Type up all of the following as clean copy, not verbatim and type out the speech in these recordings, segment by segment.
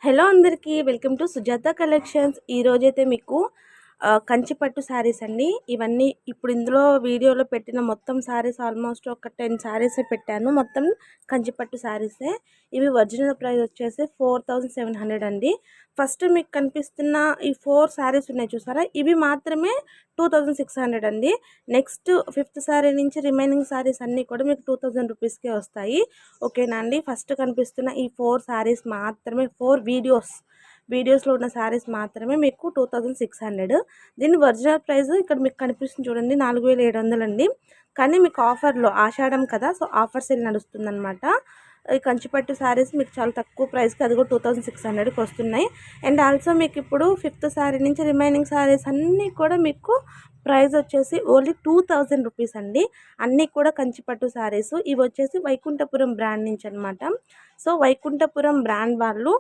Hello అందరికీ welcome to Sujatha collections. ఈరోజైతే మీకు కంచిపట్టు శారీస్ అండి. ఇవన్నీ ఇప్పుడు ఇందులో వీడియోలో పెట్టిన మొత్తం శారీస్ ఆల్మోస్ట్ ఒక 10 శారీసే పెట్టాను. మొత్తం కంచిపట్టు శారీసే. ఇవి ఒరిజినల్ ప్రైస్ వచ్చేసి 4700 అండి. ఫస్ట్ మీకు కనిపిస్తున్న ఈ 4 శారీస్ ఉన్నాయి చూసారా, ఇవి మాత్రమే 2600 అండి. నెక్స్ట్ 5th శారీ నుంచి రిమైనింగ్ శారీస్ అన్నీ కూడా మీకు 2000 రూపీస్కే వస్తాయి. ఓకేనా అండి. ఫస్ట్ కనిపిస్తున్న ఈ 4 శారీస్ మాత్రమే, 4 వీడియోస్లో ఉన్న శారీస్ మాత్రమే మీకు 2600. దీని ఒరిజినల్ ప్రైస్ ఇక్కడ మీకు కనిపిస్తుంది చూడండి, 4700 అండి. కానీ మీకు ఆఫర్లో ఆషాఢం కదా, సో ఆఫర్ సేల్ నడుస్తుందన్నమాట. ఈ కంచిపట్టు శారీస్ మీకు చాలా తక్కువ ప్రైస్కి, అది కూడా 2600కి వస్తున్నాయి. అండ్ ఆల్సో మీకు ఇప్పుడు 5th శారీ నుంచి రిమైనింగ్ శారీస్ అన్నీ కూడా మీకు ప్రైస్ వచ్చేసి ఓన్లీ 2000 రూపీస్ అండి. అన్నీ కూడా కంచిపట్టు శారీస్. ఇవి వచ్చేసి వైకుంఠపురం బ్రాండ్ నుంచి అనమాట. సో వైకుంఠపురం బ్రాండ్ వాళ్ళు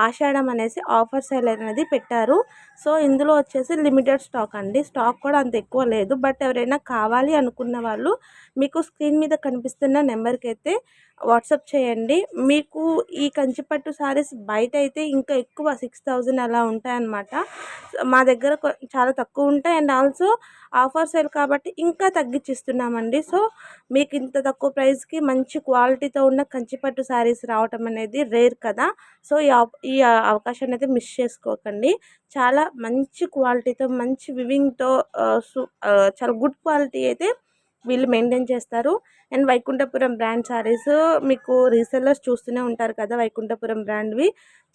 ఆషాఢం అనేసి ఆఫర్ సేల్ అనేది పెట్టారు. సో ఇందులో వచ్చేసి లిమిటెడ్ స్టాక్ అండి. స్టాక్ కూడా అంత ఎక్కువ లేదు. బట్ ఎవరైనా కావాలి అనుకున్న వాళ్ళు మీకు స్క్రీన్ మీద కనిపిస్తున్న నెంబర్కి అయితే వాట్సాప్ చేయండి. మీకు ఈ కంచిపట్టు శారీస్ బయట అయితే ఇంకా ఎక్కువ 6000 అలా ఉంటాయన్నమాట. మా దగ్గర చాలా తక్కువ ఉంటాయి. అండ్ ఆల్సో ఆఫర్ సేల్ కాబట్టి ఇంకా తగ్గించిస్తున్నామండి. సో మీకు ఇంత తక్కువ ప్రైస్కి మంచి క్వాలిటీతో ఉన్న కంచిపట్టు శారీస్ రావటం అనేది రేర్ కదా. సో ఈ అవకాశాన్ని అయితే మిస్ చేసుకోకండి. చాలా మంచి క్వాలిటీతో, మంచి వివింగ్తో, చాలా గుడ్ క్వాలిటీ అయితే వీళ్ళు మెయింటైన్ చేస్తారు. అండ్ వైకుంఠపురం బ్రాండ్ శారీస్ మీకు రీసెల్లర్స్ చూస్తూనే ఉంటారు కదా, వైకుంఠపురం బ్రాండ్వి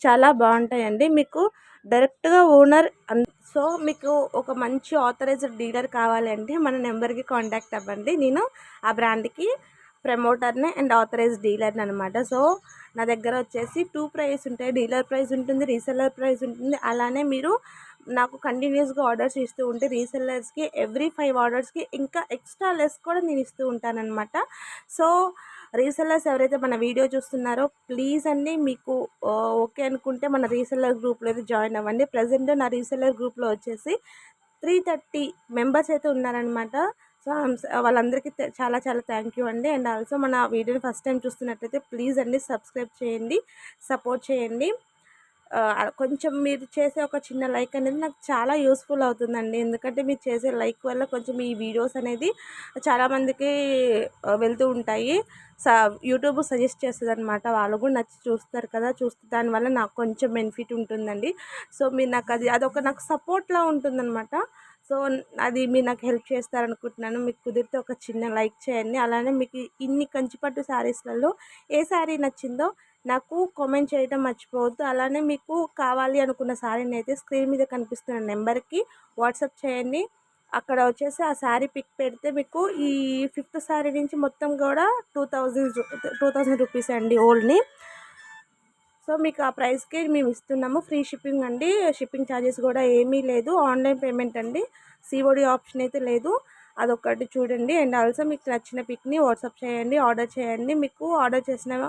చాలా బాగుంటాయండి. మీకు డైరెక్ట్గా ఓనర్. సో మీకు ఒక మంచి ఆథరైజ్డ్ డీలర్ కావాలి అంటే మన నెంబర్కి కాంటాక్ట్ అవ్వండి. నేను ఆ బ్రాండ్కి ప్రమోటర్ని అండ్ ఆథరైజ్డ్ డీలర్ని అనమాట. సో నా దగ్గర వచ్చేసి 2 ప్రైస్ ఉంటాయి. డీలర్ ప్రైస్ ఉంటుంది, రీసెల్లర్ ప్రైస్ ఉంటుంది. అలానే మీరు నాకు కంటిన్యూస్గా ఆర్డర్స్ ఇస్తూ ఉంటే రీసెల్లర్స్కి ఎవ్రీ 5 ఆర్డర్స్కి ఇంకా ఎక్స్ట్రా లెస్ కూడా నేను ఇస్తూ ఉంటానన్నమాట. సో రీసెల్లర్స్ ఎవరైతే మన వీడియో చూస్తున్నారో ప్లీజ్ అండి, మీకు ఓకే అనుకుంటే మన రీసెల్లర్ గ్రూప్లో అయితే జాయిన్ అవ్వండి. ప్రజెంట్ నా రీసెల్లర్ గ్రూప్లో వచ్చేసి 330 మెంబర్స్ అయితే ఉన్నారనమాట. సో వాళ్ళందరికీ చాలా చాలా థ్యాంక్ యూ అండి. అండ్ ఆల్సో మన వీడియోని ఫస్ట్ టైం చూస్తున్నట్లయితే ప్లీజ్ అండి సబ్స్క్రైబ్ చేయండి, సపోర్ట్ చేయండి. కొంచెం మీరు చేసే ఒక చిన్న లైక్ అనేది నాకు చాలా యూస్ఫుల్ అవుతుందండి. ఎందుకంటే మీరు చేసే లైక్ వల్ల కొంచెం ఈ వీడియోస్ అనేది చాలామందికి వెళ్తూ ఉంటాయి. యూట్యూబ్ సజెస్ట్ చేస్తుంది అనమాట. వాళ్ళు కూడా నచ్చి చూస్తారు కదా, చూస్తే దానివల్ల నాకు కొంచెం బెనిఫిట్ ఉంటుందండి. సో మీరు నాకు అదొక నాకు సపోర్ట్లా ఉంటుందన్నమాట. సో అది మీరు నాకు హెల్ప్ చేస్తారనుకుంటున్నాను. మీకు కుదిరితే ఒక చిన్న లైక్ చేయండి. అలానే మీకు ఇన్ని కంచిపట్టు శారీస్లలో ఏ శారీ నచ్చిందో నాకు కామెంట్ చేయడం మర్చిపోవద్దు. అలానే మీకు కావాలి అనుకున్న శారీని అయితే స్క్రీన్ మీద కనిపిస్తున్న నెంబర్కి వాట్సాప్ చేయండి. అక్కడ వచ్చేసి ఆ శారీ పిక్ పెడితే మీకు ఈ 5th శారీ నుంచి మొత్తం కూడా 2000 రూపీస్ అండి ఓల్డ్ని. సో మీకు ఆ ప్రైస్కి మేము ఇస్తున్నాము. ఫ్రీ షిప్పింగ్ అండి. షిప్పింగ్ ఛార్జెస్ కూడా ఏమీ లేదు. ఆన్లైన్ పేమెంట్ అండి. సిఓడి ఆప్షన్ అయితే లేదు. అదొకటి చూడండి. అండ్ ఆల్సో మీకు నచ్చిన పిక్ని వాట్సాప్ చేయండి, ఆర్డర్ చేయండి. మీకు ఆర్డర్ చేసిన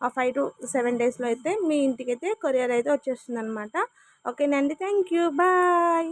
5 to 7 డేస్లో అయితే మీ ఇంటికి అయితే కొరియర్ అయితే వచ్చేస్తుంది అనమాట. ఓకేనండి. Thank you. బాయ్.